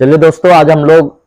चलिए दोस्तों, आज हम लोग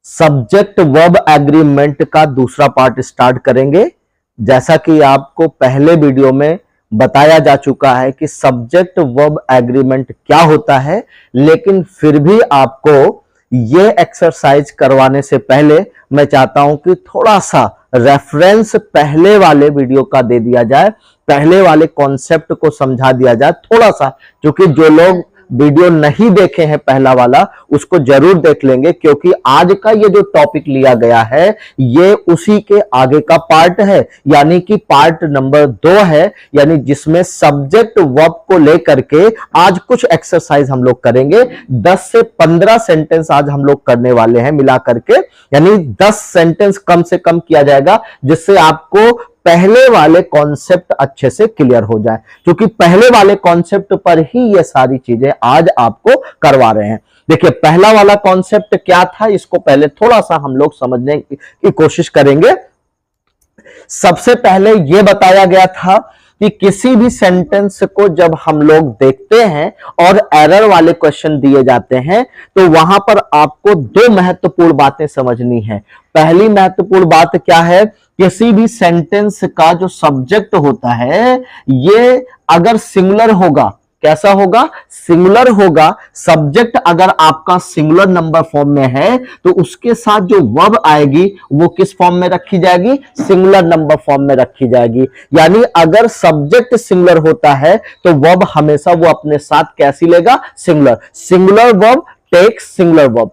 सब्जेक्ट वर्ब एग्रीमेंट का दूसरा पार्ट स्टार्ट करेंगे। जैसा कि आपको पहले वीडियो में बताया जा चुका है कि सब्जेक्ट वर्ब एग्रीमेंट क्या होता है, लेकिन फिर भी आपको ये एक्सरसाइज करवाने से पहले मैं चाहता हूं कि थोड़ा सा रेफरेंस पहले वाले वीडियो का दे दिया जाए, पहले वाले कॉन्सेप्ट को समझा दिया जाए थोड़ा सा, क्योंकि जो लोग वीडियो नहीं देखे हैं पहला वाला उसको जरूर देख लेंगे, क्योंकि आज का ये जो टॉपिक लिया गया है ये उसी के आगे का पार्ट है, यानी कि पार्ट नंबर 2 है, यानी जिसमें सब्जेक्ट वर्ब को लेकर के आज कुछ एक्सरसाइज हम लोग करेंगे। 10 से 15 सेंटेंस आज हम लोग करने वाले हैं मिला करके, यानी 10 सेंटेंस कम से कम किया जाएगा, जिससे आपको पहले वाले कॉन्सेप्ट अच्छे से क्लियर हो जाए, क्योंकि पहले वाले कॉन्सेप्ट पर ही ये सारी चीजें आज आपको करवा रहे हैं। देखिए, पहला वाला कॉन्सेप्ट क्या था, इसको पहले थोड़ा सा हम लोग समझने की कोशिश करेंगे। सबसे पहले यह बताया गया था कि किसी भी सेंटेंस को जब हम लोग देखते हैं और एरर वाले क्वेश्चन दिए जाते हैं तो वहां पर आपको दो महत्वपूर्ण बातें समझनी है। पहली महत्वपूर्ण बात क्या है, किसी भी सेंटेंस का जो सब्जेक्ट होता है ये अगर सिंगुलर होगा, कैसा होगा, सिंगुलर होगा। सब्जेक्ट अगर आपका सिंगुलर नंबर फॉर्म में है तो उसके साथ जो वर्ब आएगी वो किस फॉर्म में रखी जाएगी, सिंगुलर नंबर फॉर्म में रखी जाएगी। यानी अगर सब्जेक्ट सिंगुलर होता है तो वर्ब हमेशा वो अपने साथ कैसी लेगा, singular. Singular verb takes singular verb.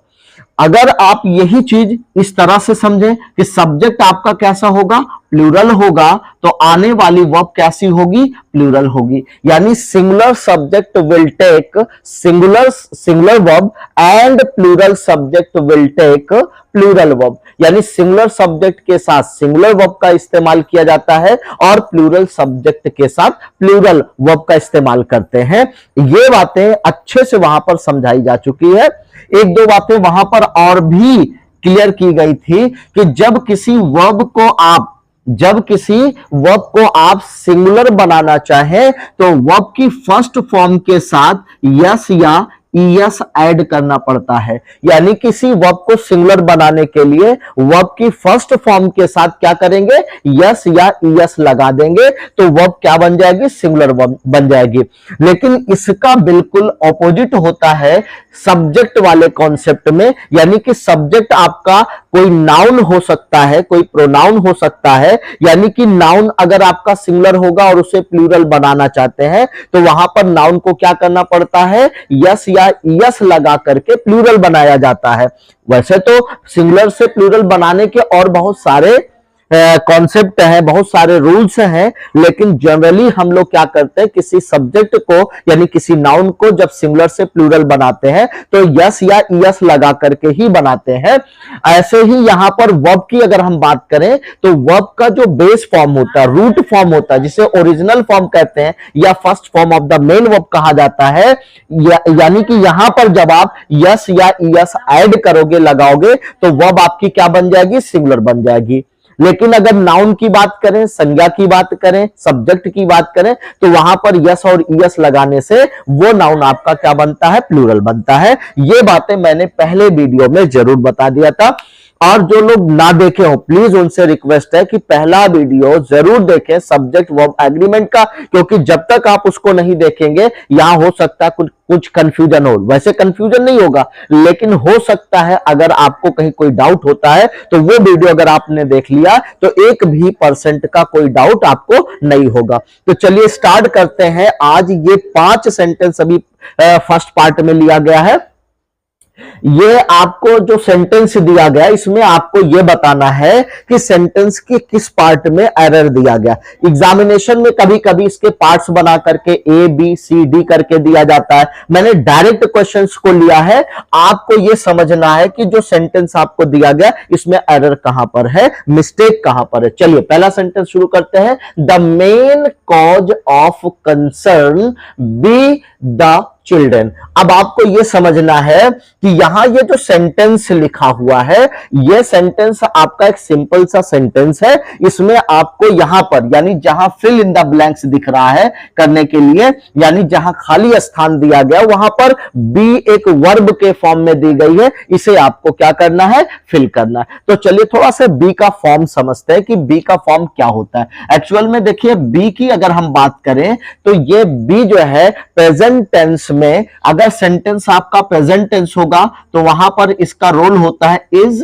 अगर आप यही चीज इस तरह से समझें कि सब्जेक्ट आपका कैसा होगा, प्लूरल होगा, तो आने वाली वर्ब कैसी होगी, प्लूरल होगी। यानी singular subject will take singular verb and plural subject will take plural verb. यानी सिंगुलर सब्जेक्ट के साथ सिंगुलर वर्ब का इस्तेमाल किया जाता है और प्लूरल सब्जेक्ट के साथ प्लूरल वर्ब का इस्तेमाल करते हैं। ये बातें अच्छे से वहां पर समझाई जा चुकी है। एक दो बातें वहां पर और भी क्लियर की गई थी कि जब किसी वर्ब को आप सिंगुलर बनाना चाहें तो वर्ब की फर्स्ट फॉर्म के साथ यस या ईएस ऐड करना पड़ता है। यानी किसी वर्ब को सिंगुलर बनाने के लिए वर्ब की फर्स्ट फॉर्म के साथ क्या करेंगे, यस या ईएस लगा देंगे तो वर्ब क्या बन जाएगी, सिंगुलर वर्ब बन जाएगी। लेकिन इसका बिल्कुल ऑपोजिट होता है सब्जेक्ट वाले कॉन्सेप्ट में। यानी कि सब्जेक्ट आपका कोई नाउन हो सकता है, कोई प्रोनाउन हो सकता है। यानी कि नाउन अगर आपका सिंगुलर होगा और उसे प्लूरल बनाना चाहते हैं तो वहां पर नाउन को क्या करना पड़ता है, यस या यस लगा करके प्लूरल बनाया जाता है। वैसे तो सिंगुलर से प्लूरल बनाने के और बहुत सारे कॉन्सेप्ट है, बहुत सारे रूल्स हैं, लेकिन जनरली हम लोग क्या करते हैं, किसी सब्जेक्ट को यानी किसी नाउन को जब सिंगुलर से प्लूरल बनाते हैं तो यस या ईएस लगा करके ही बनाते हैं। ऐसे ही यहां पर वर्ब की अगर हम बात करें तो वर्ब का जो बेस फॉर्म होता है, रूट फॉर्म होता है, जिसे ओरिजिनल फॉर्म कहते हैं या first form of the main verb कहा जाता है। यानी कि यहां पर जब आप यस या ईएस ऐड करोगे, लगाओगे, तो वर्ब आपकी क्या बन जाएगी, सिंगुलर बन जाएगी। लेकिन अगर नाउन की बात करें, संज्ञा की बात करें, सब्जेक्ट की बात करें तो वहां पर यस और ईएस लगाने से वो नाउन आपका क्या बनता है, प्लूरल बनता है। ये बातें मैंने पहले वीडियो में जरूर बता दिया था, और जो लोग ना देखे हो प्लीज उनसे रिक्वेस्ट है कि पहला वीडियो जरूर देखें सब्जेक्ट वर्ब एग्रीमेंट का, क्योंकि जब तक आप उसको नहीं देखेंगे यहां हो सकता है कुछ कंफ्यूजन हो। वैसे कंफ्यूजन नहीं होगा, लेकिन हो सकता है अगर आपको कहीं कोई डाउट होता है तो वो वीडियो अगर आपने देख लिया तो 1% का कोई डाउट आपको नहीं होगा। तो चलिए स्टार्ट करते हैं। आज ये 5 सेंटेंस अभी फर्स्ट पार्ट में लिया गया है। ये आपको जो सेंटेंस दिया गया इसमें आपको ये बताना है कि सेंटेंस के किस पार्ट में एरर दिया गया। एग्जामिनेशन में कभी कभी इसके पार्ट्स बना करके ए बी सी डी करके दिया जाता है। मैंने डायरेक्ट क्वेश्चंस को लिया है। आपको ये समझना है कि जो सेंटेंस आपको दिया गया इसमें एरर कहां पर है, मिस्टेक कहां पर है। चलिए पहला सेंटेंस शुरू करते हैं। The main cause of concern be the children. अब आपको यह समझना है कि यहां ये जो सेंटेंस लिखा हुआ है, ये सेंटेंस आपका एक सिंपल सा सेंटेंस है। इसमें आपको यहां पर यानी जहां फिल इन द ब्लैंक्स दिख रहा है करने के लिए, यानी जहां खाली स्थान दिया गया वहां पर बी एक वर्ब के फॉर्म में दी गई है, इसे आपको क्या करना है, फिल करना है। तो चलिए थोड़ा सा बी का फॉर्म समझते हैं कि बी का फॉर्म क्या होता है। एक्चुअल में देखिए बी की अगर हम बात करें तो ये बी जो है प्रेजेंट टेंस में, अगर सेंटेंस आपका प्रेजेंट टेंस होगा तो वहां पर इसका रोल होता है इज,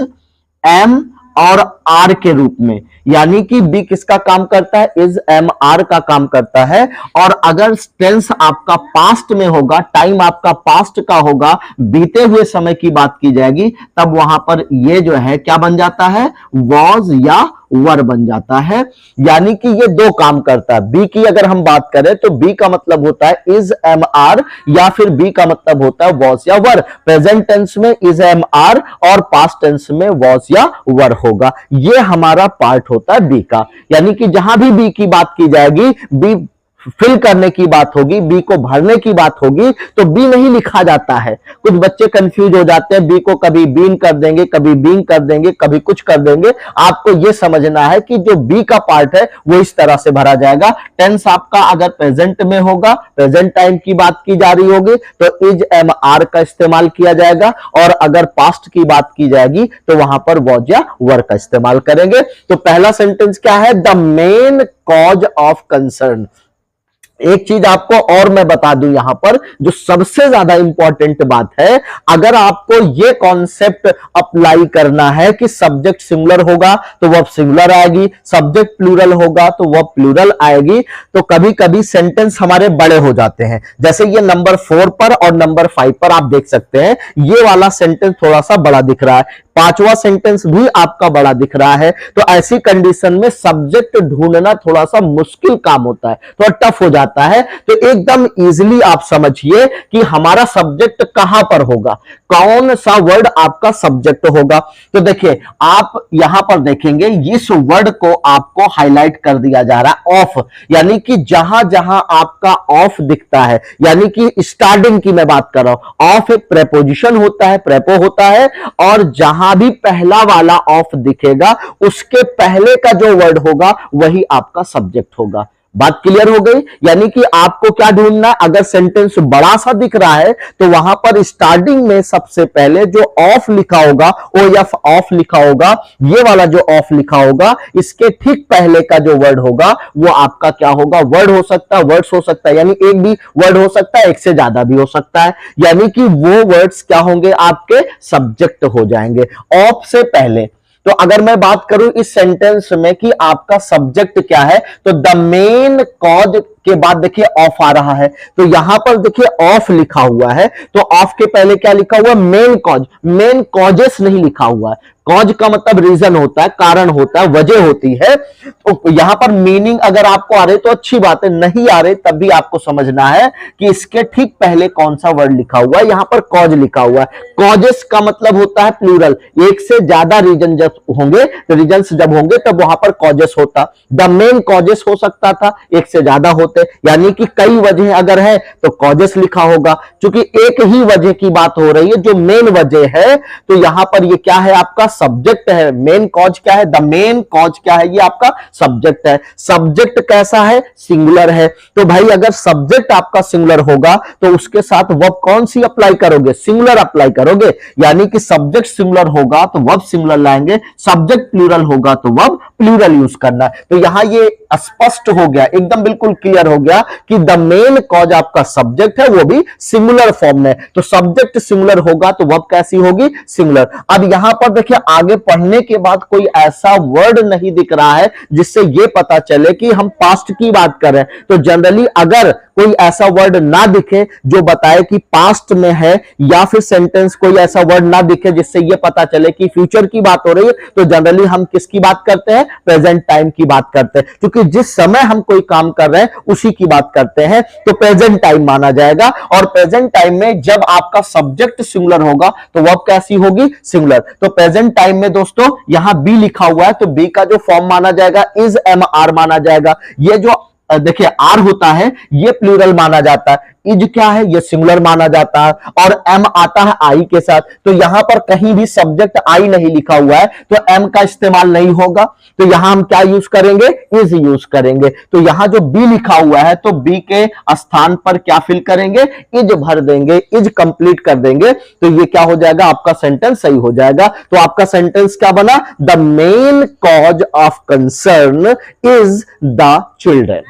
एम और आर के रूप में। यानी कि बी किसका काम करता है, इज, एम, आर का काम करता है। और अगर टेंस आपका पास्ट में होगा, टाइम आपका पास्ट का होगा, बीते हुए समय की बात की जाएगी, तब वहां पर ये जो है क्या बन जाता है, वॉज या वर बन जाता है। यानी कि ये दो काम करता है। बी की अगर हम बात करें तो बी का मतलब होता है इज, एम, आर, या फिर बी का मतलब होता है वॉज या वर। प्रेजेंट टेंस में इज, एम, आर और पास्ट टेंस में वॉज या वर होगा। ये हमारा पार्ट होता है बी का। यानी कि जहां भी बी की बात की जाएगी, बी फिल करने की बात होगी, बी को भरने की बात होगी, तो बी नहीं लिखा जाता है। कुछ बच्चे कंफ्यूज हो जाते हैं, बी को कभी बीन कर देंगे, कभी बीन कर देंगे, कभी कुछ कर देंगे। आपको यह समझना है कि जो बी का पार्ट है वो इस तरह से भरा जाएगा। टेंस आपका अगर प्रेजेंट में होगा, प्रेजेंट टाइम की बात की जा रही होगी, तो इज, एम, आर का इस्तेमाल किया जाएगा। और अगर पास्ट की बात की जाएगी तो वहां पर वॉज या वर का इस्तेमाल करेंगे। तो पहला सेंटेंस क्या है, the main cause of concern. एक चीज आपको और मैं बता दूं यहां पर, जो सबसे ज्यादा इंपॉर्टेंट बात है, अगर आपको यह कॉन्सेप्ट अप्लाई करना है कि सब्जेक्ट सिंगुलर होगा तो वह सिंगुलर आएगी, सब्जेक्ट प्लूरल होगा तो वह प्लूरल आएगी, तो कभी कभी सेंटेंस हमारे बड़े हो जाते हैं। जैसे ये नंबर 4 पर और नंबर 5 पर आप देख सकते हैं, ये वाला सेंटेंस थोड़ा सा बड़ा दिख रहा है, पांचवा सेंटेंस भी आपका बड़ा दिख रहा है। तो ऐसी कंडीशन में सब्जेक्ट ढूंढना थोड़ा सा मुश्किल काम होता है, थोड़ा टफ हो जाता है। तो एकदम इजीली आप समझिए कि हमारा सब्जेक्ट कहां पर होगा, कौन सा वर्ड आपका सब्जेक्ट होगा। तो देखिए आप यहां पर देखेंगे इस वर्ड को आपको हाईलाइट कर दिया जा रहा है, ऑफ। यानी कि जहां जहां आपका ऑफ दिखता है, यानी कि स्टार्टिंग की मैं बात कर रहा हूं, ऑफ एक प्रेपोजिशन होता है, प्रेपो होता है, और जहां भी पहला वाला ऑफ दिखेगा उसके पहले का जो वर्ड होगा वही आपका सब्जेक्ट होगा। बात क्लियर हो गई। यानी कि आपको क्या ढूंढना है, अगर सेंटेंस बड़ा सा दिख रहा है तो वहां पर स्टार्टिंग में सबसे पहले जो ऑफ लिखा होगा, ओ एफ ऑफ लिखा होगा, ये वाला जो ऑफ लिखा होगा, इसके ठीक पहले का जो वर्ड होगा वो आपका क्या होगा, वर्ड हो सकता है, वर्ड्स हो सकता है, यानी एक भी वर्ड हो सकता है, एक से ज्यादा भी हो सकता है। यानी कि वो वर्ड्स क्या होंगे, आपके सब्जेक्ट हो जाएंगे ऑफ से पहले। तो अगर मैं बात करूं इस सेंटेंस में कि आपका सब्जेक्ट क्या है, तो द मेन कॉज के बाद देखिए ऑफ आ रहा है, तो यहां पर देखिए ऑफ लिखा हुआ है, तो ऑफ के पहले क्या लिखा हुआ है, मेन कॉज। मेन कॉजेस नहीं लिखा हुआ है। कॉज का मतलब रीजन होता है, कारण होता है, वजह होती है। तो यहां पर मीनिंग अगर आपको आ रही तो अच्छी बात है, नहीं आ रही तब भी आपको समझना है कि इसके ठीक पहले कौन सा वर्ड लिखा हुआ है। यहां पर कॉज लिखा हुआ है। कॉजेस का मतलब होता है प्लूरल, एक से ज्यादा रीजन जब होंगे, तो रीजन्स जब होंगे तब वहां पर कॉजेस होता। द मेन कॉजेस हो सकता था, एक से ज्यादा होते, यानी कि कई वजह अगर है तो कॉजेस लिखा होगा। क्योंकि एक ही वजह की बात हो रही है जो मेन वजह है, तो यहां पर ये क्या है, आपका सब्जेक्ट है। मेन कॉज क्या है, द मेन कॉज क्या है, ये आपका सब्जेक्ट है। सब्जेक्ट कैसा है, सिंगुलर है। तो भाई अगर सब्जेक्ट आपका सिंगुलर होगा तो उसके साथ वर्ब कौन सी अप्लाई करोगे, सिंगुलर अप्लाई करोगे। यानी कि सब्जेक्ट सिंगुलर होगा तो वर्ब सिंगुलर लाएंगे, सब्जेक्ट प्लूरल होगा तो वर्ब प्लूरल यूज करना। तो यहां ये स्पष्ट हो गया, एकदम बिल्कुल क्लियर हो गया कि द मेन कॉज आपका सब्जेक्ट है, वो भी सिंगुलर फॉर्म में। तो सब्जेक्ट सिंगुलर होगा तो वर्ब कैसी होगी, सिंगुलर। अब यहां पर देखिए आगे पढ़ने के बाद कोई ऐसा वर्ड नहीं दिख रहा है जिससे यह पता चले कि हम पास्ट की बात कर रहे हैं। तो जनरली अगर कोई ऐसा वर्ड ना दिखे जो बताए कि पास्ट में है, या फिर सेंटेंस कोई ऐसा वर्ड ना दिखे जिससे यह पता चले कि फ्यूचर की बात हो रही है, तो जनरली हम किसकी बात करते हैं, प्रेजेंट टाइम की बात करते हैं। क्योंकि जिस समय हम कोई काम कर रहे हैं उसी की बात करते हैं, तो प्रेजेंट टाइम माना जाएगा। और प्रेजेंट टाइम में जब आपका सब्जेक्ट सिंगुलर होगा तो वर्ब कैसी होगी, सिंगुलर। तो प्रेजेंट टाइम में दोस्तों यहां बी लिखा हुआ है, तो बी का जो फॉर्म माना जाएगा इज, एम, आर माना जाएगा। ये जो देखिए आर होता है ये प्लूरल माना जाता है, इज क्या है, ये सिंगुलर माना जाता है, और एम आता है आई के साथ। तो यहां पर कहीं भी सब्जेक्ट आई नहीं लिखा हुआ है तो एम का इस्तेमाल नहीं होगा। तो यहां हम क्या यूज करेंगे, इज यूज करेंगे। तो यहां जो बी लिखा हुआ है तो बी के स्थान पर क्या फिल करेंगे, इज भर देंगे, इज कंप्लीट कर देंगे। तो ये क्या हो जाएगा, आपका सेंटेंस सही हो जाएगा। तो आपका सेंटेंस क्या बना, the main cause of concern is the children.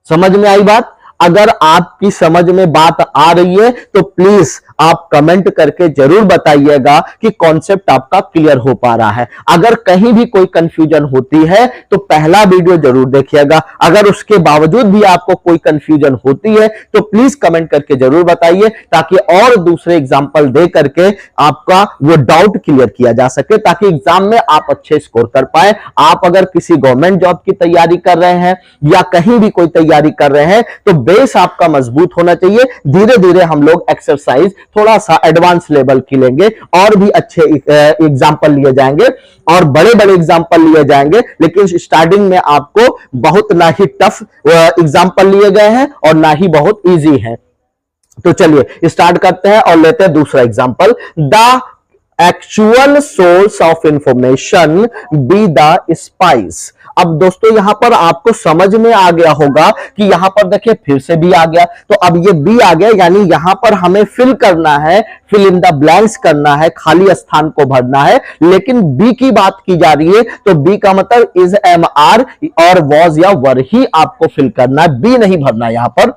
समझ में आई बात? अगर आपकी समझ में बात आ रही है तो प्लीज आप कमेंट करके जरूर बताइएगा कि कॉन्सेप्ट आपका क्लियर हो पा रहा है। अगर कहीं भी कोई कंफ्यूजन होती है तो पहला वीडियो जरूर देखिएगा। अगर उसके बावजूद भी आपको कोई कंफ्यूजन होती है तो प्लीज कमेंट करके जरूर बताइए, ताकि और दूसरे एग्जाम्पल दे करके आपका वो डाउट क्लियर किया जा सके, ताकि एग्जाम में आप अच्छे स्कोर कर पाए। आप अगर किसी गवर्नमेंट जॉब की तैयारी कर रहे हैं या कहीं भी कोई तैयारी कर रहे हैं तो बेस आपका मजबूत होना चाहिए। धीरे धीरे हम लोग एक्सरसाइज थोड़ा सा एडवांस लेवल की लेंगे, और भी अच्छे एग्जाम्पल लिए जाएंगे और बड़े बड़े एग्जाम्पल लिए जाएंगे। लेकिन स्टार्टिंग में आपको बहुत ना ही टफ एग्जाम्पल लिए गए हैं और ना ही बहुत इजी है। तो चलिए स्टार्ट करते हैं और लेते हैं दूसरा example. The actual source of information be the spice. अब दोस्तों यहां पर आपको समझ में आ गया होगा कि यहां पर देखिए फिर से बी आ गया। तो अब ये बी आ गया, यानी यहां पर हमें फिल करना है, फिल इन द ब्लैंक्स करना है, खाली स्थान को भरना है। लेकिन बी की बात की जा रही है तो बी का मतलब इज, एम, आर और वॉज या वर ही आपको फिल करना है, बी नहीं भरना है यहां पर।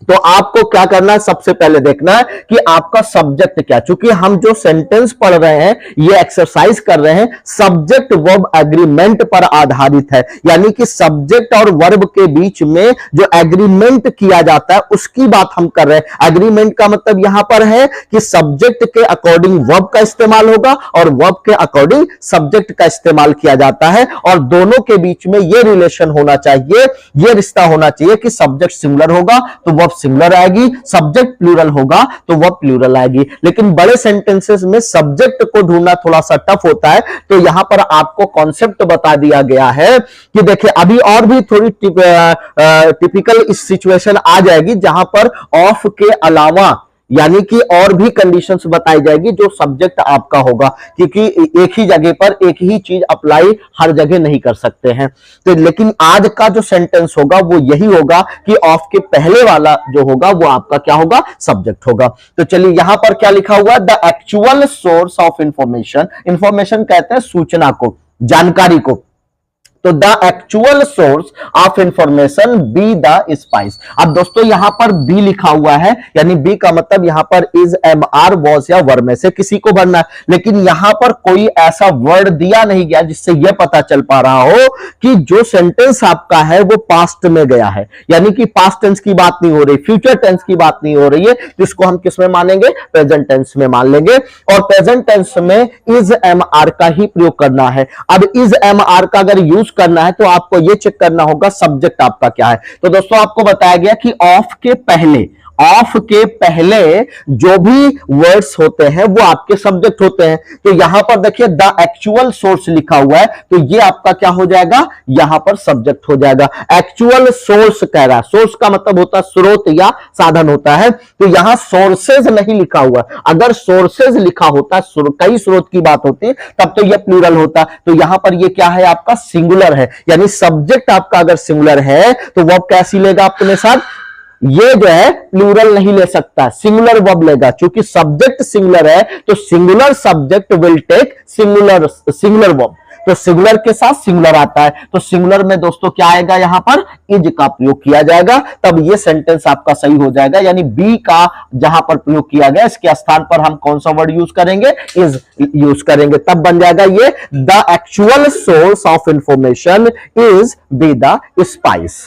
तो आपको क्या करना है, सबसे पहले देखना है कि आपका सब्जेक्ट क्या। चूंकि हम जो सेंटेंस पढ़ रहे हैं, ये एक्सरसाइज कर रहे हैं, सब्जेक्ट वर्ब एग्रीमेंट पर आधारित है। यानी कि सब्जेक्ट और वर्ब के बीच में जो एग्रीमेंट किया जाता है उसकी बात हम कर रहे हैं। एग्रीमेंट का मतलब यहां पर है कि सब्जेक्ट के अकॉर्डिंग वर्ब का इस्तेमाल होगा और वर्ब के अकॉर्डिंग सब्जेक्ट का इस्तेमाल किया जाता है, और दोनों के बीच में यह रिलेशन होना चाहिए, यह रिश्ता होना चाहिए कि सब्जेक्ट सिंगुलर होगा तो वर्ब सिंगुलर आएगी, सब्जेक्ट प्लूरल होगा तो वर्ब प्लूरल आएगी। लेकिन बड़े सेंटेंसेस में सब्जेक्ट को ढूंढना थोड़ा सा टफ होता है। तो यहां पर आपको कॉन्सेप्ट बता दिया गया है कि देखिए अभी और भी थोड़ी टिपिकल सिचुएशन आ जाएगी जहां पर ऑफ के अलावा यानी कि और भी कंडीशंस बताई जाएगी जो सब्जेक्ट आपका होगा, क्योंकि एक ही जगह पर एक ही चीज अप्लाई हर जगह नहीं कर सकते हैं। तो लेकिन आज का जो सेंटेंस होगा वो यही होगा कि ऑफ के पहले वाला जो होगा वो आपका क्या होगा, सब्जेक्ट होगा। तो चलिए यहां पर क्या लिखा हुआ, the actual source of information. Information कहते हैं सूचना को, जानकारी को। तो the actual source of information be the spice. अब दोस्तों यहां पर बी लिखा हुआ है, यानी बी का मतलब यहां पर इज, एम, आर, वॉज या वर में से किसी को भरना है। लेकिन यहां पर कोई ऐसा वर्ड दिया नहीं गया जिससे यह पता चल पा रहा हो कि जो सेंटेंस आपका है वो पास्ट में गया है। यानी कि पास्ट टेंस की बात नहीं हो रही, फ्यूचर टेंस की बात नहीं हो रही है, जिसको हम किस में मानेंगे, प्रेजेंट टेंस में मान लेंगे। और प्रेजेंट टेंस में इज, एम, आर का ही प्रयोग करना है। अब इज, एम, आर का अगर यूज करना है तो आपको यह चेक करना होगा सब्जेक्ट आपका क्या है। तो दोस्तों आपको बताया गया कि ऑफ के पहले जो भी वर्ड्स होते हैं वो आपके सब्जेक्ट होते हैं। तो यहां पर देखिए द एक्चुअल सोर्स लिखा हुआ है तो ये आपका क्या हो जाएगा, यहां पर सब्जेक्ट हो जाएगा। एक्चुअल सोर्स कह रहा है, सोर्स का मतलब होता है स्रोत या साधन होता है। तो यहां सोर्सेज नहीं लिखा हुआ, अगर सोर्सेज लिखा होता, कई स्रोत की बात होती तब तो यह प्लूरल होता। तो यहां पर यह क्या है, आपका सिंगुलर है। यानी सब्जेक्ट आपका अगर सिंगुलर है तो वर्ब कैसी लेगा अपने साथ, ये जो है प्लूरल नहीं ले सकता, सिंगुलर वर्ब लेगा। क्योंकि सब्जेक्ट सिंगुलर है तो singular subject will take singular verb. तो सिंगुलर के साथ सिंगुलर आता है, तो सिंगुलर में दोस्तों क्या आएगा, यहां पर इज का प्रयोग किया जाएगा, तब ये सेंटेंस आपका सही हो जाएगा। यानी बी का जहां पर प्रयोग किया गया इसके स्थान पर हम कौन सा वर्ड यूज करेंगे, इज यूज करेंगे, तब बन जाएगा ये the actual source of information is be the spice.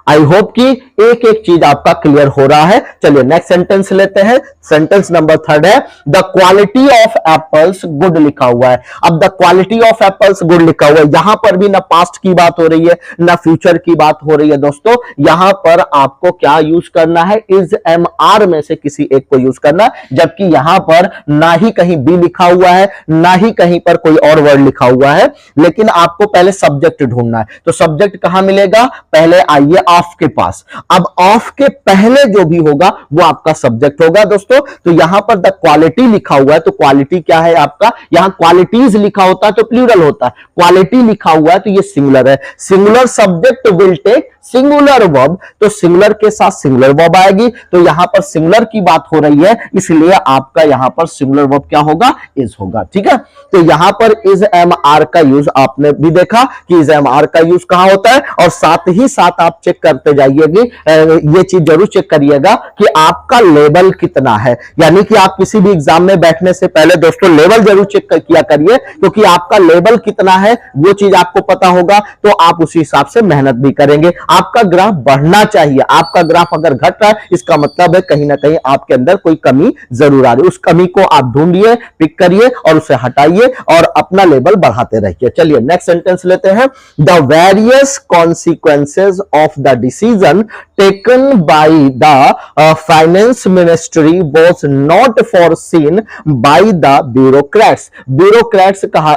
I hope कि एक एक चीज आपका क्लियर हो रहा है। चलिए नेक्स्ट सेंटेंस लेते हैं। सेंटेंस नंबर 3 है the quality of apples good लिखा हुआ है। अब the quality of apples good लिखा हुआ है, यहां पर भी ना पास्ट की बात हो रही है ना फ्यूचर की बात हो रही है। दोस्तों यहां पर आपको क्या यूज करना है, इज, एम, आर में से किसी एक को यूज करना, जबकि यहां पर ना ही कहीं बी लिखा हुआ है ना ही कहीं पर कोई और वर्ड लिखा हुआ है। लेकिन आपको पहले सब्जेक्ट ढूंढना है। तो सब्जेक्ट कहां मिलेगा, पहले आइए ऑफ के पास। अब ऑफ के पहले जो भी होगा वो आपका सब्जेक्ट होगा दोस्तों। तो यहां पर द क्वालिटी लिखा हुआ है, तो क्वालिटी क्या है आपका, यहां क्वालिटीज लिखा होता है तो प्लूरल होता है, क्वालिटी लिखा हुआ है तो ये सिंगुलर है। Singular subject will take singular verb, तो सिंगुलर के साथ सिंगुलर वर्ब आएगी, तो यहां पर सिंगुलर की बात हो रही है, इसलिए आपका यहां पर सिंगुलर वर्ब क्या होगा, इज होगा। ठीक है, तो यहां पर इज एम आर का यूज आपने भी देखा कि इज एम आर का यूज कहां होता है, और साथ ही साथ आप चेक करते जाइएगा, ये चीज जरूर चेक करिएगा कि आपका लेवल कितना है। यानी कि आप किसी भी एग्जाम में बैठने से पहले दोस्तों लेवल जरूर चेक किया करिए, क्योंकि आपका लेवल कितना है वो चीज आपको पता होगा, तो आप उसी हिसाब से मेहनत भी करेंगे। आपका ग्राफ बढ़ना चाहिए, आपका ग्राफ अगर घट रहा है इसका मतलब है कहीं ना कहीं आपके अंदर कोई कमी जरूर आ रही है। उस कमी को आप ढूंढिए, पिक करिए और उसे हटाइए और अपना लेवल बढ़ाते रहिए। चलिए नेक्स्ट सेंटेंस लेते हैं। The various consequences of the decision taken by the finance ministry was not foreseen bye the bureaucrats. Bureaucrats कहा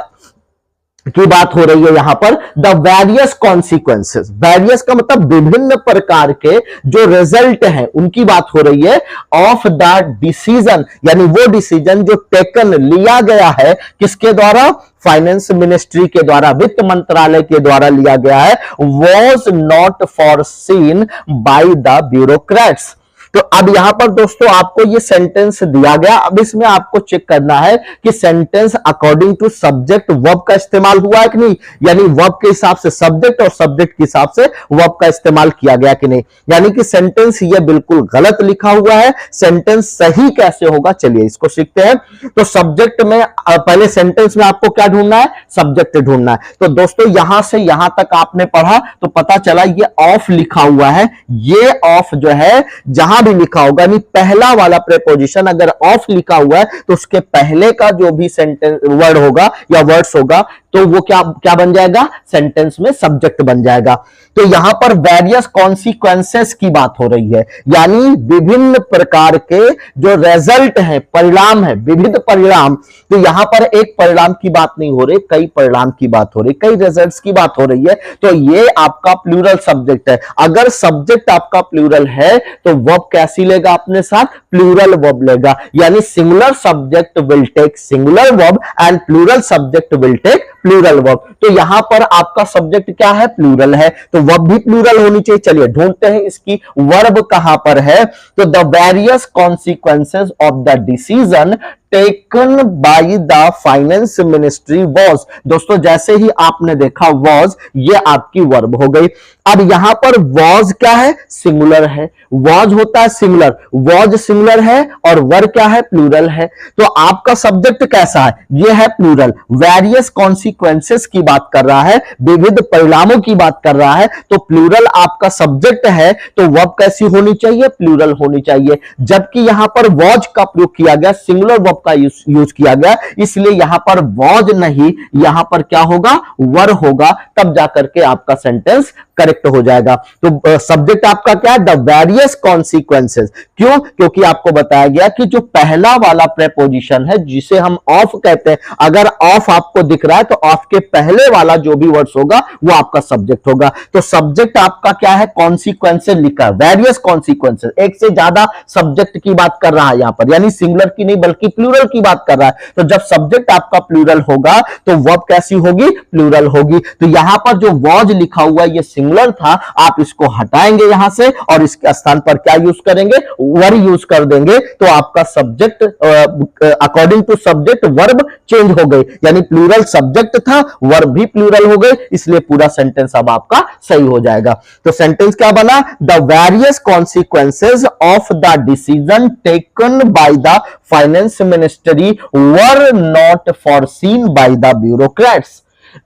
की बात हो रही है यहां पर। द वेरियस कॉन्सिक्वेंसेस, वेरियस का मतलब विभिन्न प्रकार के जो रिजल्ट हैं उनकी बात हो रही है, ऑफ द डिसीजन, यानी वो डिसीजन जो टेकन लिया गया है, किसके द्वारा, फाइनेंस मिनिस्ट्री के द्वारा, वित्त मंत्रालय के द्वारा लिया गया है, was not foreseen by the bureaucrats. तो अब यहां पर दोस्तों आपको ये सेंटेंस दिया गया, अब इसमें आपको चेक करना है कि sentence according to subject verb का इस्तेमाल हुआ है कि नहीं, यानी वर्ब के हिसाब से सब्जेक्ट और सब्जेक्ट के हिसाब से वर्ब का इस्तेमाल किया गया कि नहीं। यानी कि सेंटेंस ये बिल्कुल गलत लिखा हुआ है, सेंटेंस सही कैसे होगा चलिए इसको सीखते हैं। तो सब्जेक्ट में पहले सेंटेंस में आपको क्या ढूंढना है, सब्जेक्ट ढूंढना है। तो दोस्तों यहां से यहां तक आपने पढ़ा तो पता चला ये ऑफ लिखा हुआ है, ये ऑफ जो है जहां भी लिखा होगा, यानी पहला वाला प्रेपोजिशन अगर ऑफ लिखा हुआ है तो उसके पहले का जो भी सेंटेंस वर्ड होगा या वर्ड्स होगा तो वो क्या क्या बन जाएगा, सेंटेंस में सब्जेक्ट बन जाएगा। तो यहां पर वेरियस कॉन्सिक्वेंसेस की बात हो रही है, यानी विभिन्न प्रकार के जो रिजल्ट है, परिणाम है, विविध परिणाम। तो यहां पर एक परिणाम की बात नहीं हो रही, कई परिणाम की बात हो रही, कई रिजल्ट्स की बात हो रही है। तो ये आपका प्लूरल सब्जेक्ट है। अगर सब्जेक्ट आपका प्लूरल है तो वर्ब कैसी लेगा अपने साथ, प्लूरल वर्ब लेगा, यानी singular subject will take singular verb and plural subject will take plural verb. तो यहां पर आपका सब्जेक्ट क्या है, प्लूरल है, तो वर्ब भी प्लूरल होनी चाहिए। चलिए ढूंढते हैं इसकी वर्ब कहां पर है। तो the various consequences of the decision taken by the finance ministry was, दोस्तों जैसे ही आपने देखा वॉज, ये आपकी वर्ब हो गई। अब यहां पर वॉज क्या है, सिंगुलर है, वॉज होता है सिंगुलर, वॉज सिंगुलर है और वर्ब क्या है, प्लूरल है। तो आपका सब्जेक्ट कैसा है, ये है प्लूरल। वेरियस कॉन्सिक्वेंसेस की बात कर रहा है, विविध परिणामों की बात कर रहा है, तो प्लूरल आपका सब्जेक्ट है, तो वर्ब कैसी होनी चाहिए, प्लूरल होनी चाहिए। जबकि यहां पर वॉज का प्रयोग किया गया, सिंगुलर वर्ब का यूज किया गया, इसलिए यहां पर वॉज नहीं, यहां पर क्या होगा, वर होगा, तब जाकर के आपका सेंटेंस करेक्ट हो जाएगा। तो सब्जेक्ट आपका क्या है, द वेरियस कॉन्सिक्वेंसेस। क्यों, क्योंकि आपको बताया गया कि जो पहला वाला प्रेपोजिशन है जिसे हम ऑफ कहते हैं, अगर ऑफ आपको दिख रहा है तो ऑफ के पहले वाला जो भी वर्ड्स होगा वो आपका सब्जेक्ट होगा। तो सब्जेक्ट आपका क्या है, कॉन्सिक्वेंसेस लिखा है, वेरियस कॉन्सिक्वेंसेस, एक से ज्यादा सब्जेक्ट की बात कर रहा है यहां पर, यानी सिंगुलर की नहीं बल्कि प्लूरल की बात कर रहा है। तो जब सब्जेक्ट आपका प्लूरल होगा तो वर्ब कैसी होगी, प्लूरल होगी। तो यहां पर जो वॉज लिखा हुआ है ये सिंगुलर था, आप इसको हटाएंगे यहां से और इसके स्थान पर क्या यूज करेंगे, वर यूज कर देंगे। तो आपका subject according to subject verb change हो गई, यानी प्लूरल सब्जेक्ट था, वर्ब भी प्लूरल हो गई, इसलिए पूरा सेंटेंस अब आपका सही हो जाएगा। तो सेंटेंस क्या बना, the various consequences of the decision taken by the finance ministry were not foreseen by the bureaucrats.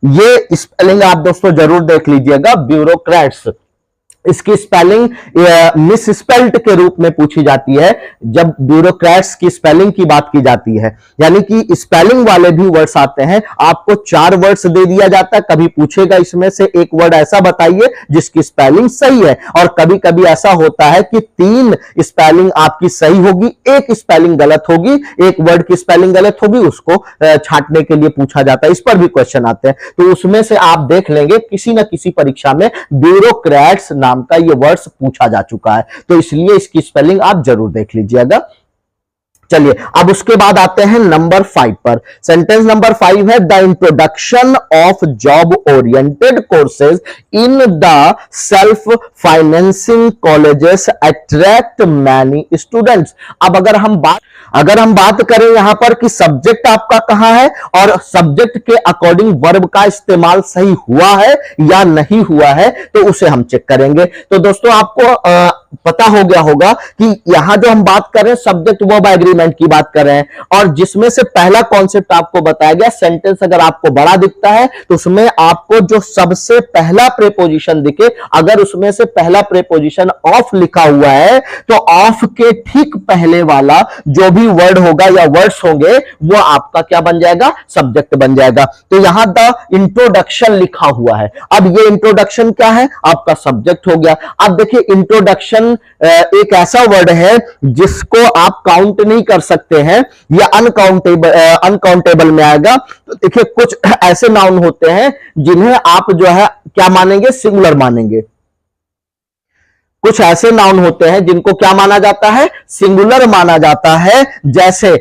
ये स्पेलिंग आप दोस्तों जरूर देख लीजिएगा, ब्यूरोक्रेट्स, इसकी स्पेलिंग मिस स्पेल्ड के रूप में पूछी जाती है जब ब्यूरोक्रेट्स की स्पेलिंग की बात की जाती है, यानी कि स्पेलिंग वाले भी वर्ड्स आते हैं। आपको 4 वर्ड्स दे दिया जाता है, कभी पूछेगा इसमें से एक वर्ड ऐसा बताइए जिसकी स्पेलिंग सही है, और कभी कभी ऐसा होता है कि 3 स्पेलिंग आपकी सही होगी, एक स्पेलिंग गलत होगी, एक वर्ड की स्पेलिंग गलत होगी, उसको छांटने के लिए पूछा जाता है। इस पर भी क्वेश्चन आते हैं, तो उसमें से आप देख लेंगे किसी ना किसी परीक्षा में ब्यूरोक्रेट्स नाम का ये वर्ड्स पूछा जा चुका है, तो इसलिए इसकी स्पेलिंग आप जरूर देख लीजिएगा। चलिए अब उसके बाद आते हैं नंबर 5 पर। सेंटेंस नंबर 5 है the introduction of job oriented courses in the self financing colleges attract many students. अब अगर हम बात करें यहां पर कि सब्जेक्ट आपका कहां है और सब्जेक्ट के अकॉर्डिंग वर्ब का इस्तेमाल सही हुआ है या नहीं हुआ है, तो उसे हम चेक करेंगे। तो दोस्तों आपको पता हो गया होगा कि यहां जो हम बात कर रहे हैं सब्जेक्ट वर्ब एग्रीमेंट की बात कर रहे हैं, और जिसमें से पहला कॉन्सेप्ट आपको बताया गया, सेंटेंस अगर आपको बड़ा दिखता है तो उसमें आपको जो सबसे पहला प्रीपोजिशन दिखे, अगर उसमें से पहला प्रीपोजिशन ऑफ लिखा हुआ है तो ऑफ के ठीक पहले वाला जो भी वर्ड होगा या वर्ड्स होंगे वो आपका क्या बन जाएगा, सब्जेक्ट बन जाएगा। तो यहां द इंट्रोडक्शन लिखा हुआ है, अब ये इंट्रोडक्शन क्या है, आपका सब्जेक्ट हो गया। अब देखिए इंट्रोडक्शन एक ऐसा वर्ड है जिसको आप काउंट नहीं कर सकते हैं, या अनकाउंटेबल में आएगा। तो देखिए कुछ ऐसे नाउन होते हैं जिन्हें आप जो है क्या मानेंगे, सिंगुलर मानेंगे। कुछ ऐसे नाउन होते हैं जिनको क्या माना जाता है, सिंगुलर माना जाता है। जैसे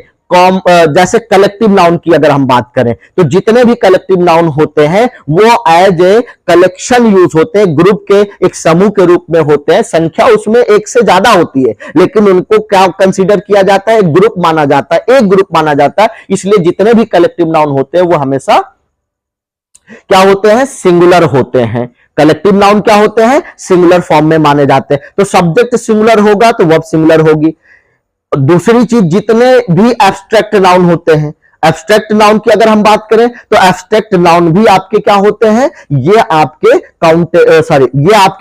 कलेक्टिव नाउन की अगर हम बात करें तो जितने भी कलेक्टिव नाउन होते हैं वो एज ए कलेक्शन यूज होते हैं, ग्रुप के एक समूह के रूप में होते हैं। संख्या उसमें एक से ज्यादा होती है लेकिन उनको क्या कंसीडर किया जाता है, ग्रुप माना जाता है, एक ग्रुप माना जाता है। इसलिए जितने भी कलेक्टिव नाउन होते हैं वो हमेशा क्या होते हैं, सिंगुलर होते हैं। कलेक्टिव नाउन क्या होते हैं, सिंगुलर फॉर्म में माने जाते हैं। तो सब्जेक्ट सिंगुलर होगा तो वर्ब सिंगुलर होगी। दूसरी चीज, जितने भी एब्स्ट्रैक्ट नाउन होते हैं, एब्स्ट्रैक्ट नाउन की अगर हम बात करें तो एब्स्ट्रैक्ट नाउन भी आपके क्या होते हैं, ये आपके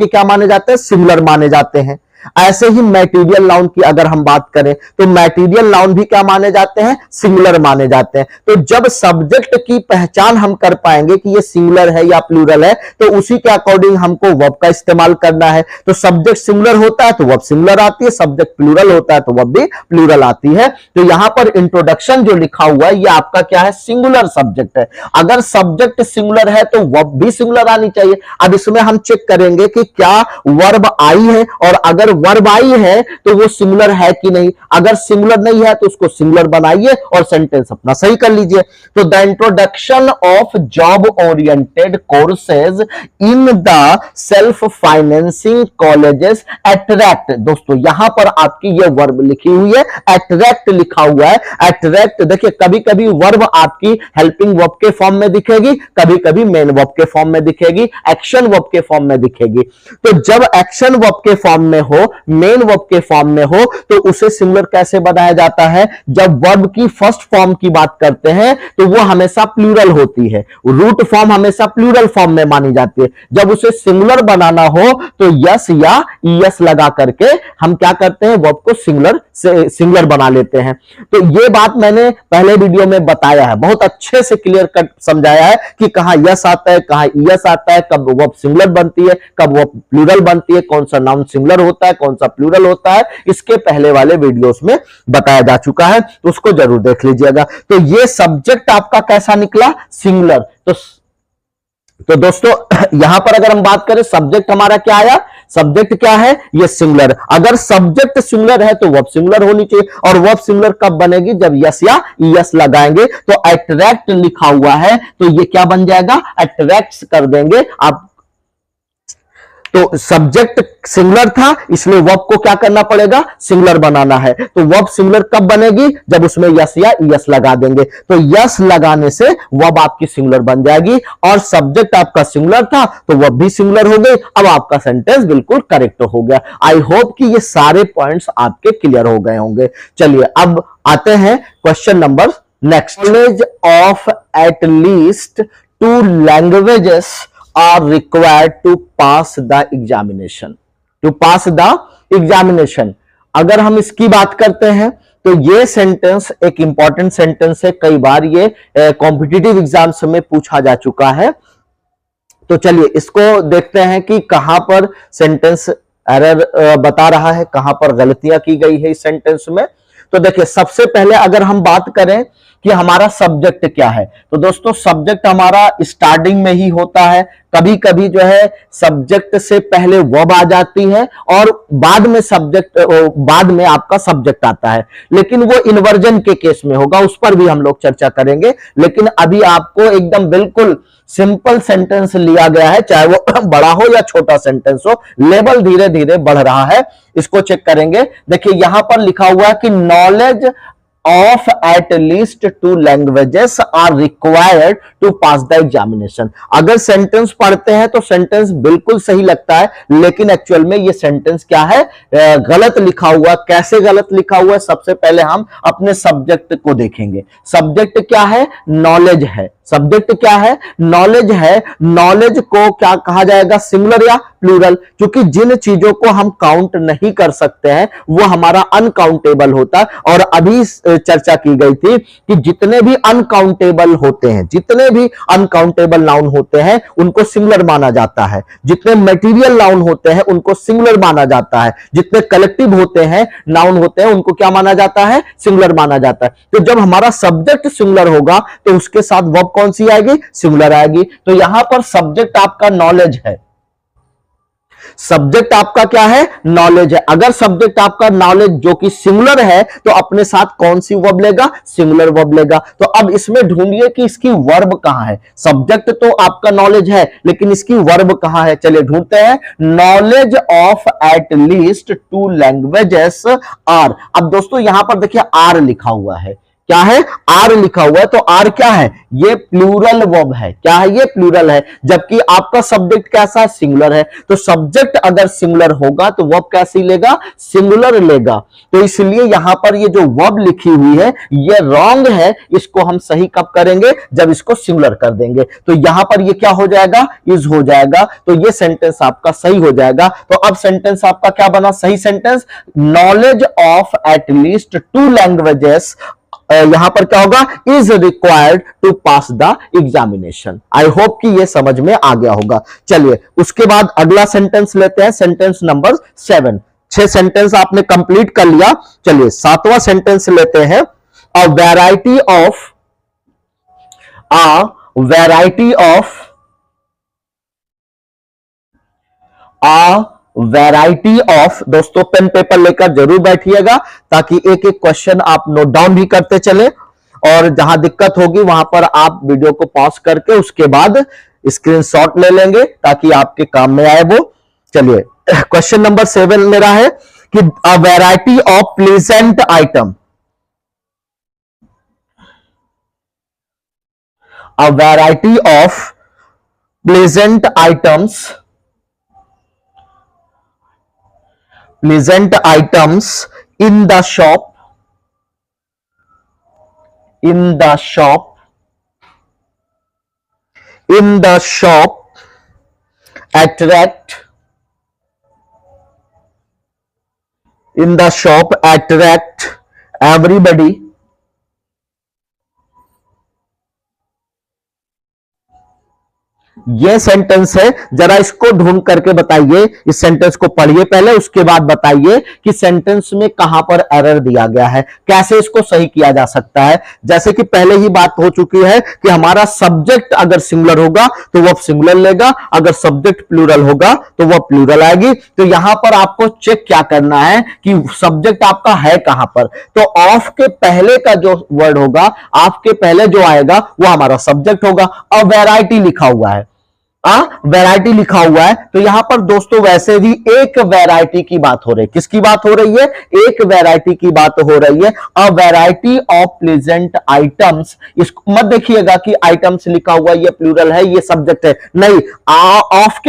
क्या माने जाते हैं, सिंगुलर माने जाते हैं। ऐसे ही मैटेरियल नाउन की अगर हम बात करें तो मैटेरियल नाउन भी क्या माने जाते हैं, सिंगुलर माने जाते हैं। तो जब सब्जेक्ट की पहचान हम कर पाएंगे कि ये सिंगुलर है या प्लूरल है, तो उसी के अकॉर्डिंग हमको वर्ब का इस्तेमाल करना है। तो सब्जेक्ट सिंगुलर होता है तो वर्ब सिंगुलर आती है, सब्जेक्ट प्लूरल होता है तो वर्ब भी प्लूरल आती है। तो यहां पर इंट्रोडक्शन जो लिखा हुआ है ये आपका क्या है, सिंगुलर सब्जेक्ट है। अगर सब्जेक्ट सिंगुलर है तो वर्ब भी सिंगुलर आनी चाहिए। अब इसमें हम चेक करेंगे कि क्या वर्ब आई है, और अगर वर्ब आई है तो वो सिंगुलर है कि नहीं। अगर सिंगुलर नहीं है तो उसको सिंगुलर बनाइए और सेंटेंस अपना सही कर लीजिए। तो the introduction of job oriented courses in the self financing colleges attract. दोस्तों यहां पर आपकी ये वर्ब लिखी हुई है, अट्रैक्ट लिखा हुआ है। अट्रैक्ट देखिए कभी कभी वर्ब आपकी हेल्पिंग वर्ब के फॉर्म में दिखेगी, कभी कभी मेन वर्ब के फॉर्म में दिखेगी, एक्शन वर्ब के फॉर्म में दिखेगी। तो जब एक्शन वर्ब के फॉर्म में हो, मेन वर्ब के फॉर्म में हो, तो उसे सिंगुलर कैसे बनाया जाता है, जब वर्ब की फर्स्ट फॉर्म की बात करते हैं तो वो हमेशा प्लूरल होती है, रूट फॉर्म हमेशा प्लूरल फॉर्म में मानी जाती है। जब उसे सिंगुलर बनाना हो तो यस या ईएस लगा करके हम क्या करते हैं, वर्ब को सिंगुलर बना लेते हैं। तो ये बात मैंने पहले वीडियो में बताया है, बहुत अच्छे से क्लियर कट समझाया है कि कहां यस आता है, कहां ईएस आता है, कब वर्ब सिंगुलर बनती है, कब वर्ब प्लूरल बनती है, कौन सा नाउन सिंगुलर होता है, कौन सा प्लूरल होता है। इसके पहले वाले वीडियोस में बताया जा चुका है, तो उसको जरूर देख लीजिएगा। तो ये सब्जेक्ट आपका कैसा निकला, सिंगुलर। तो दोस्तों यहां पर अगर हम बात करें सब्जेक्ट हमारा क्या आया, सब्जेक्ट क्या है, ये सिंगुलर। अगर सब्जेक्ट सिंगुलर है तो वर्ब सिंगुलर होनी चाहिए, और वर्ब सिंगुलर कब बनेगी, जब यस या ईएस लगाएंगे। तो अट्रैक्ट लिखा हुआ है तो ये क्या बन जाएगा, अट्रैक्ट कर देंगे आप। तो सब्जेक्ट सिंगुलर था इसलिए वर्ब को क्या करना पड़ेगा, सिंगुलर बनाना है। तो वर्ब सिंगुलर कब बनेगी, जब उसमें यस या ईएस लगा देंगे। तो यस लगाने से वर्ब आपकी सिंगुलर बन जाएगी, और सब्जेक्ट आपका सिंगुलर था तो वर्ब भी सिंगुलर हो गई। अब आपका सेंटेंस बिल्कुल करेक्ट हो गया। आई होप कि ये सारे पॉइंट्स आपके क्लियर हो गए होंगे। चलिए अब आते हैं question number next. Knowledge of at least 2 languages are required to pass the examination. To pass the examination. अगर हम इसकी बात करते हैं तो ये सेंटेंस एक इंपॉर्टेंट सेंटेंस है, कई बार ये कॉम्पिटिटिव एग्जाम्स में पूछा जा चुका है। तो चलिए इसको देखते हैं कि कहां पर सेंटेंस एरर बता रहा है, कहां पर गलतियां की गई है इस सेंटेंस में। तो देखिए सबसे पहले अगर हम बात करें कि हमारा सब्जेक्ट क्या है, तो दोस्तों सब्जेक्ट हमारा स्टार्टिंग में ही होता है, कभी कभी जो है सब्जेक्ट से पहले वर्ब आ जाती है और बाद में आपका सब्जेक्ट आता है, लेकिन वो इन्वर्जन के केस में होगा, उस पर भी हम लोग चर्चा करेंगे। लेकिन अभी आपको एकदम बिल्कुल सिंपल सेंटेंस लिया गया है, चाहे वो बड़ा हो या छोटा सेंटेंस हो, लेवल धीरे धीरे बढ़ रहा है, इसको चेक करेंगे। देखिए यहां पर लिखा हुआ है कि knowledge of at least 2 languages are required to pass the examination। अगर सेंटेंस पढ़ते हैं तो सेंटेंस बिल्कुल सही लगता है, लेकिन एक्चुअल में ये सेंटेंस क्या है, गलत लिखा हुआ। कैसे गलत लिखा हुआ है, सबसे पहले हम अपने सब्जेक्ट को देखेंगे। सब्जेक्ट क्या है, नॉलेज है। सब्जेक्ट क्या है, नॉलेज है। नॉलेज को क्या कहा जाएगा, सिंगुलर या प्लूरल? क्योंकि जिन चीजों को हम काउंट नहीं कर सकते हैं वो हमारा अनकाउंटेबल होता है। और अभी चर्चा की गई थी कि जितने भी अनकाउंटेबल होते हैं, जितने भी अनकाउंटेबल नाउन होते हैं उनको सिंगुलर माना जाता है। जितने मटेरियल नाउन होते हैं उनको सिंगुलर माना जाता है। जितने कलेक्टिव होते हैं, नाउन होते हैं, उनको क्या माना जाता है, सिंगुलर माना जाता है। तो जब हमारा सब्जेक्ट सिंगुलर होगा तो उसके साथ वर्ब कौन सी आएगी, सिंगुलर आएगी। तो यहां पर सब्जेक्ट आपका नॉलेज है। सब्जेक्ट आपका क्या है, नॉलेज है। अगर सब्जेक्ट आपका नॉलेज जो कि सिंगुलर है तो अपने साथ कौन सी वर्ब लेगा, सिंगुलर वर्ब लेगा। तो अब इसमें ढूंढिए कि इसकी वर्ब कहां है। सब्जेक्ट तो आपका नॉलेज है, लेकिन इसकी वर्ब कहां है, चलिए ढूंढते हैं। Knowledge of at least 2 languages are. अब दोस्तों यहां पर देखिए आर लिखा हुआ है, क्या है, आर लिखा हुआ है। तो आर क्या है, ये प्लूरल वर्ब है। क्या है, ये प्लूरल है, जबकि आपका सब्जेक्ट कैसा है, सिंगुलर है। तो सब्जेक्ट अगर सिंगुलर होगा तो वर्ब कैसी लेगा, सिंगुलर लेगा। तो इसलिए यहां पर ये जो वर्ब लिखी हुई है ये रॉन्ग है। इसको हम सही कब करेंगे, जब इसको सिंगुलर कर देंगे। तो यहां पर ये क्या हो जाएगा, इज हो जाएगा। तो ये सेंटेंस आपका सही हो जाएगा। तो अब सेंटेंस आपका क्या बना, सही sentence, knowledge of at least 2 languages, यहां पर क्या होगा, is required to pass the examination. I hope कि यह समझ में आ गया होगा। चलिए उसके बाद अगला सेंटेंस लेते हैं, सेंटेंस नंबर 7। 6 सेंटेंस आपने कंप्लीट कर लिया। चलिए 7वां सेंटेंस लेते हैं। अ वैरायटी ऑफ दोस्तों पेन पेपर लेकर जरूर बैठिएगा, ताकि एक एक क्वेश्चन आप नोट डाउन भी करते चले, और जहां दिक्कत होगी वहां पर आप वीडियो को पॉज करके उसके बाद स्क्रीनशॉट ले लेंगे, ताकि आपके काम में आए वो। चलिए क्वेश्चन नंबर 7 मेरा है कि a variety of pleasant item, a variety of pleasant items in the shop attract everybody ये सेंटेंस है। जरा इसको ढूंढ करके बताइए, इस सेंटेंस को पढ़िए पहले, उसके बाद बताइए कि सेंटेंस में कहां पर एरर दिया गया है, कैसे इसको सही किया जा सकता है। जैसे कि पहले ही बात हो चुकी है कि हमारा सब्जेक्ट अगर सिंगुलर होगा तो वह सिंगुलर लेगा, अगर सब्जेक्ट प्लूरल होगा तो वह प्लूरल आएगी। तो यहां पर आपको चेक क्या करना है कि सब्जेक्ट आपका है कहां पर। तो ऑफ के पहले का जो वर्ड होगा, आपके पहले जो आएगा वो हमारा सब्जेक्ट होगा। अब वैरायटी लिखा हुआ है, वैरायटी लिखा हुआ है, तो यहां पर दोस्तों वैसे भी एक वैरायटी की बात हो रही है। किसकी बात हो रही है, एक वैरायटी की बात हो रही है। A variety of pleasant items, इसको मत देखिएगा कि आइटम्स लिखा हुआ है ये प्लूरल है, ये सब्जेक्ट है, नहीं। ऑफ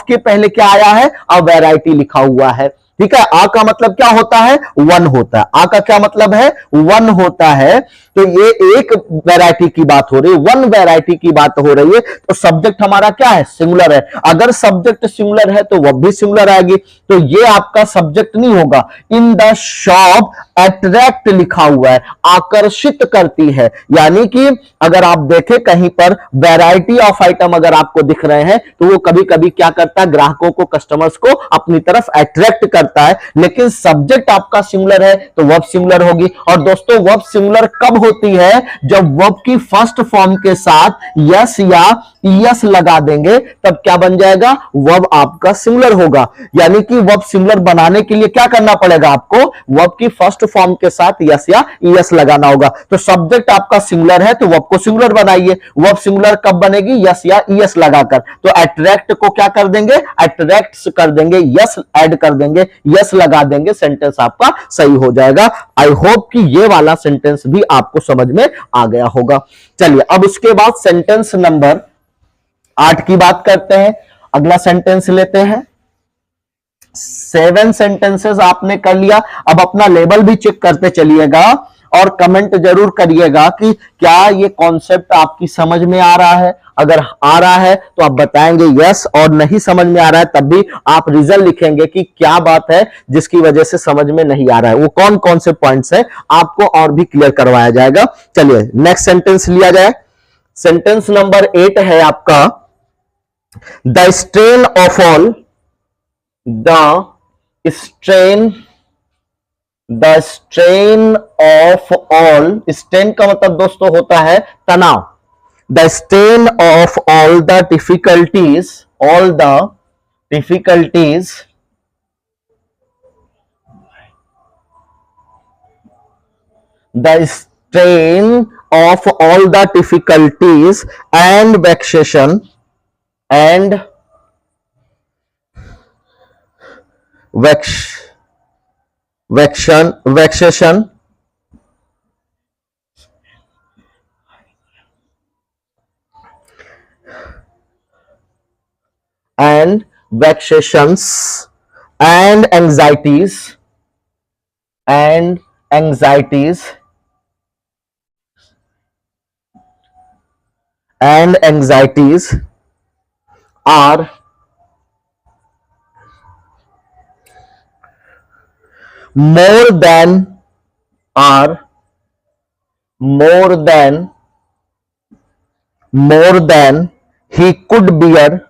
के पहले क्या आया है, अ वैरायटी लिखा हुआ है। ठीक है, आ का मतलब क्या होता है, वन होता है। आ का क्या मतलब है, वन होता है। तो ये एक वैरायटी की बात हो रही है, वन वैरायटी की बात हो रही है। तो सब्जेक्ट हमारा क्या है, सिंगुलर है। अगर सब्जेक्ट सिंगुलर है तो वह भी सिंगुलर आएगी। तो ये आपका सब्जेक्ट नहीं होगा। इन द शॉप अट्रैक्ट लिखा हुआ है, आकर्षित करती है। यानी कि अगर आप देखें कहीं पर वैरायटी ऑफ आइटम अगर आपको दिख रहे हैं तो वो कभी कभी क्या करता है, ग्राहकों को, कस्टमर्स को अपनी तरफ अट्रैक्ट करता है। लेकिन सब्जेक्ट आपका सिंगुलर है तो वर्ब सिंगुलर होगी। और दोस्तों वर्ब सिंगुलर कब होती है जब वर्ब की फर्स्ट फॉर्म के साथ यस या ईएस लगा देंगे, तब क्या बन जाएगा, वर्ब आपका सिंगुलर होगा। यानी कि वर्ब सिंगुलर बनाने के लिए क्या करना पड़ेगा आपको, वर्ब की फर्स्ट फॉर्म के साथ यस या ईएस लगाना होगा। तो सब्जेक्ट आपका सिंगुलर है तो वर्ब को सिंगुलर बनाइए। वर्ब सिंगुलर कब बनेगी, यस या ईएस लगाकर। तो अट्रैक्ट को क्या कर देंगे, अट्रैक्ट्स कर देंगे, यस ऐड कर देंगे, यस लगा देंगे, सेंटेंस आपका सही हो जाएगा। आई होप कि ये वाला सेंटेंस भी आपको समझ में आ गया होगा। चलिए अब उसके बाद सेंटेंस नंबर 8 की बात करते हैं। अगला सेंटेंस लेते हैं। 7 सेंटेंसेस आपने कर लिया। अब अपना लेवल भी चेक करते चलिएगा और कमेंट जरूर करिएगा कि क्या ये कॉन्सेप्ट आपकी समझ में आ रहा है। अगर आ रहा है तो आप बताएंगे यस, और नहीं समझ में आ रहा है तब भी आप रीजन लिखेंगे कि क्या बात है जिसकी वजह से समझ में नहीं आ रहा है, वो कौन कौन से पॉइंट्स है, आपको और भी क्लियर करवाया जाएगा। चलिए नेक्स्ट सेंटेंस लिया जाए। सेंटेंस नंबर 8 है आपका, the strain of all, the strain of all. Strain का मतलब दोस्तों होता है तनाव। The strain of all the difficulties, all the difficulties the strain of all the difficulties and vexation and vexation and vexations and anxieties are more than he could bear,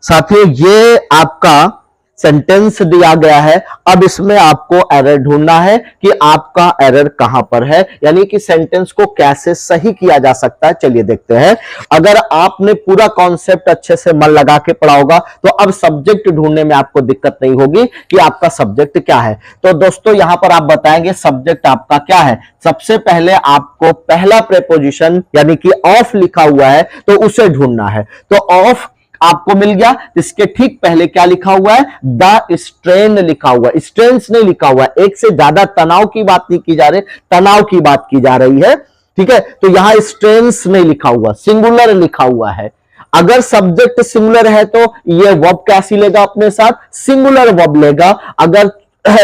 साथियों ये आपका sentence दिया गया है। अब इसमें आपको एरर ढूंढना है कि आपका एरर कहां पर है, यानी कि सेंटेंस को कैसे सही किया जा सकता है। चलिए देखते हैं। अगर आपने पूरा कॉन्सेप्ट अच्छे से मन लगा के पढ़ा होगा तो अब सब्जेक्ट ढूंढने में आपको दिक्कत नहीं होगी कि आपका सब्जेक्ट क्या है। तो दोस्तों यहां पर आप बताएंगे सब्जेक्ट आपका क्या है। सबसे पहले आपको पहला प्रेपोजिशन यानी कि ऑफ लिखा हुआ है तो उसे ढूंढना है। तो ऑफ आपको मिल गया, इसके ठीक पहले क्या लिखा हुआ है, द स्ट्रेन लिखा हुआ है, स्ट्रेन्स नहीं लिखा हुआ है। एक से ज्यादा तनाव की बात नहीं की जा रही, तनाव की बात की जा रही है, ठीक है। तो यहां स्ट्रेन्स नहीं लिखा हुआ, सिंगुलर लिखा हुआ है। अगर सब्जेक्ट सिंगुलर है तो ये वर्ब कैसी लेगा अपने साथ, सिंगुलर वर्ब लेगा। अगर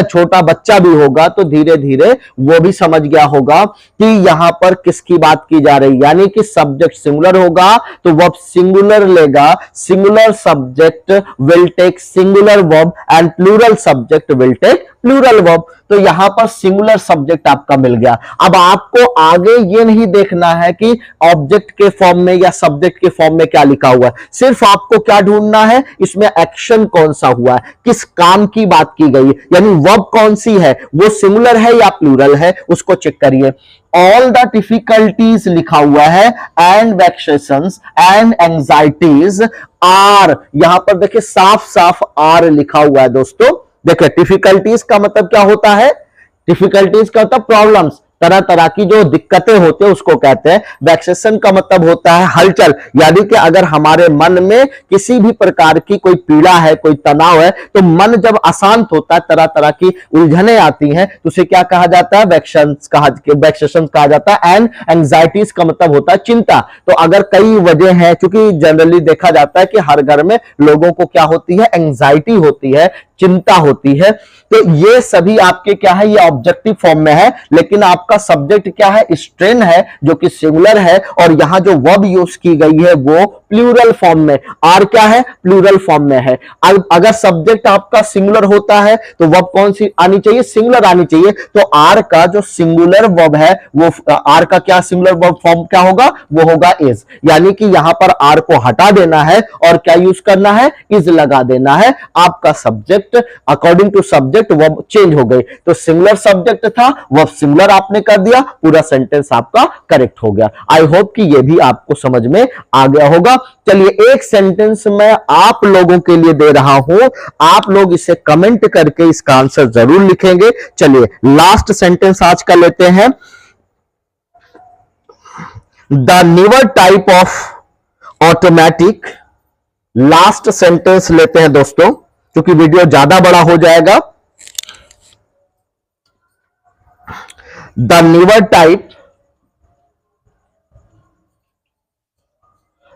छोटा बच्चा भी होगा तो धीरे धीरे वो भी समझ गया होगा कि यहां पर किसकी बात की जा रही है, यानी कि सब्जेक्ट सिंगुलर होगा तो वर्ब सिंगुलर लेगा। Singular subject will take singular verb and plural subject will take plural verb. तो यहां पर सिंगुलर सब्जेक्ट आपका मिल गया। अब आपको आगे ये नहीं देखना है कि ऑब्जेक्ट के फॉर्म में या सब्जेक्ट के फॉर्म में क्या लिखा हुआ है, सिर्फ आपको क्या ढूंढना है, इसमें एक्शन कौन सा हुआ है, किस काम की बात की गई, यानी वर्ब कौन सी है, वो सिंगुलर है या प्लूरल है, उसको चेक करिए। ऑल द डिफिकल्टीज लिखा हुआ है एंड वेक्सेशंस एंड एंजाइटीज आर, यहां पर देखिए साफ साफ आर लिखा हुआ है दोस्तों। देखिए डिफिकल्टीज का मतलब क्या होता है, डिफिकल्टीज का मतलब प्रॉब्लम्स, तरह तरह की जो दिक्कतें होते हैं उसको कहते हैं। वैक्सेशन का मतलब होता है हलचल, यानी कि अगर हमारे मन में किसी भी प्रकार की कोई पीड़ा है, कोई तनाव है, तो मन जब अशांत होता है, तरह तरह की उलझने आती हैं, तो उसे क्या कहा जाता है, वैक्सेशन कहा जाता है। एंड एंजाइटीज का मतलब होता है चिंता। तो अगर कई वजह है, क्योंकि जनरली देखा जाता है कि हर घर में लोगों को क्या होती है, एंजाइटी होती है, चिंता होती है। तो ये सभी आपके क्या है, ये ऑब्जेक्टिव फॉर्म में है, लेकिन आपका सब्जेक्ट क्या है, स्ट्रेन है, जो कि सिंगुलर है, और यहां जो वर्ब यूज की गई है वो प्लूरल फॉर्म में, आर क्या है, प्लूरल फॉर्म में है। अगर सब्जेक्ट आपका सिंगुलर होता है तो वर्ब कौन सी आनी चाहिए, सिंगुलर आनी चाहिए। तो आर का जो सिंगुलर वर्ब है वो, आर का क्या सिंगुलर वर्ब फॉर्म क्या होगा, वो होगा इज, यानी कि यहां पर आर को हटा देना है और क्या यूज करना है, इज लगा देना है। आपका subject subject, according to subject verb change हो गई। तो सिंगुलर सब्जेक्ट था, वर्ब सिंगुलर आपने कर दिया, पूरा सेंटेंस आपका करेक्ट हो गया। आई होप कि यह भी आपको समझ में आ गया होगा। चलिए एक सेंटेंस मैं आप लोगों के लिए दे रहा हूं, आप लोग इसे कमेंट करके इसका आंसर जरूर लिखेंगे। चलिए लास्ट सेंटेंस आज का लेते हैं। The newer type of automatic, last sentence लेते हैं दोस्तों, क्योंकि वीडियो ज्यादा बड़ा हो जाएगा। द न्यूअर टाइप,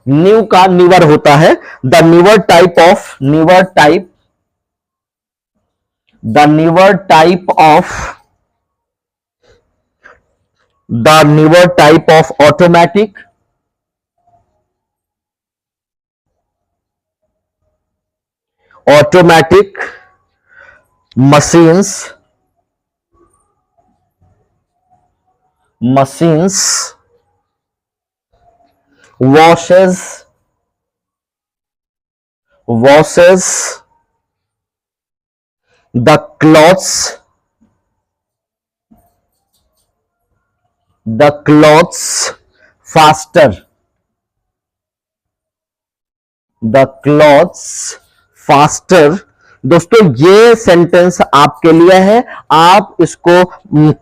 न्यू का न्यूअर होता है, the newer type of, newer type, the newer type of, the newer type of automatic automatic machines washes the clothes faster, the clothes faster. दोस्तों ये सेंटेंस आपके लिए है, आप इसको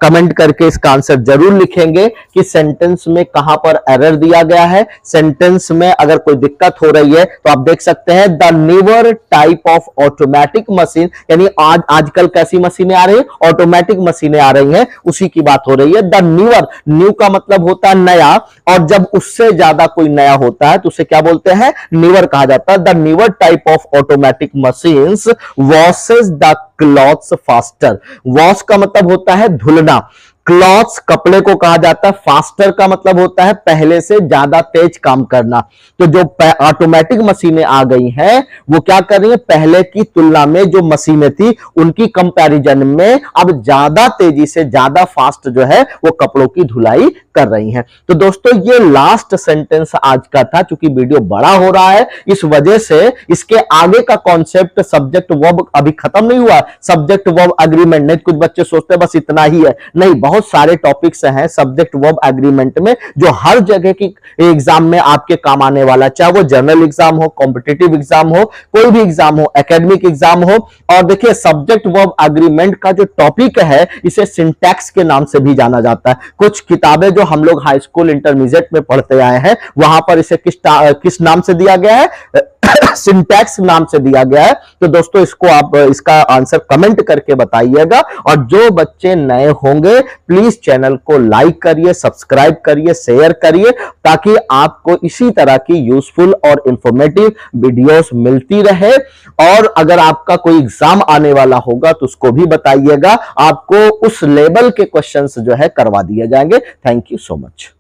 कमेंट करके इसका आंसर जरूर लिखेंगे कि सेंटेंस में कहां पर एरर दिया गया है। सेंटेंस में अगर कोई दिक्कत हो रही है तो आप देख सकते हैं the newer type of automatic machine, यानी आजकल कैसी मशीनें आ रही है, ऑटोमेटिक मशीनें आ रही हैं, उसी की बात हो रही है। द न्यूअर, न्यू का मतलब होता है नया, और जब उससे ज्यादा कोई नया होता है तो उसे क्या बोलते हैं, न्यूअर कहा जाता है। The newer type of automatic machines washes the clothes faster. Wash का मतलब होता है धुलना, क्लॉथ्स कपड़े को कहा जाता है, फास्टर का मतलब होता है पहले से ज्यादा तेज काम करना। तो जो ऑटोमेटिक मशीनें आ गई हैं वो क्या कर रही हैं, पहले की तुलना में जो मशीनें थी उनकी कंपैरिजन में अब ज्यादा तेजी से, ज्यादा फास्ट जो है वो कपड़ों की धुलाई कर रही हैं। तो दोस्तों ये लास्ट सेंटेंस आज का था। चूंकि वीडियो बड़ा हो रहा है इस वजह से इसके आगे का कॉन्सेप्ट सब्जेक्ट वर्ब अभी खत्म नहीं हुआ, सब्जेक्ट वर्ब एग्रीमेंट। नहीं कुछ बच्चे सोचते बस इतना ही है, नहीं, बहुत सारे टॉपिक्स हैं सब्जेक्ट वर्ब एग्रीमेंट में जो हर जगह की एग्जाम में आपके काम आने वाला, चाहे वो जनरल एग्जाम हो, कॉम्पिटिटिव एग्जाम हो, कोई भी एग्जाम हो, एकेडमिक एग्जाम हो। और देखिए सब्जेक्ट वर्ब एग्रीमेंट का जो टॉपिक है इसे सिंटैक्स के नाम से भी जाना जाता है। कुछ किताबें जो हम लोग हाई स्कूल इंटरमीडिएट में पढ़ते आए हैं वहां पर इसे किस नाम से दिया गया है, सिंटैक्स नाम से दिया गया है। तो दोस्तों इसको आप इसका आंसर कमेंट करके बताइएगा। और जो बच्चे नए होंगे प्लीज चैनल को लाइक करिए, सब्सक्राइब करिए, शेयर करिए, ताकि आपको इसी तरह की यूजफुल और इंफॉर्मेटिव वीडियोस मिलती रहे। और अगर आपका कोई एग्जाम आने वाला होगा तो उसको भी बताइएगा, आपको उस लेवल के क्वेश्चंस जो है करवा दिए जाएंगे। Thank you so much.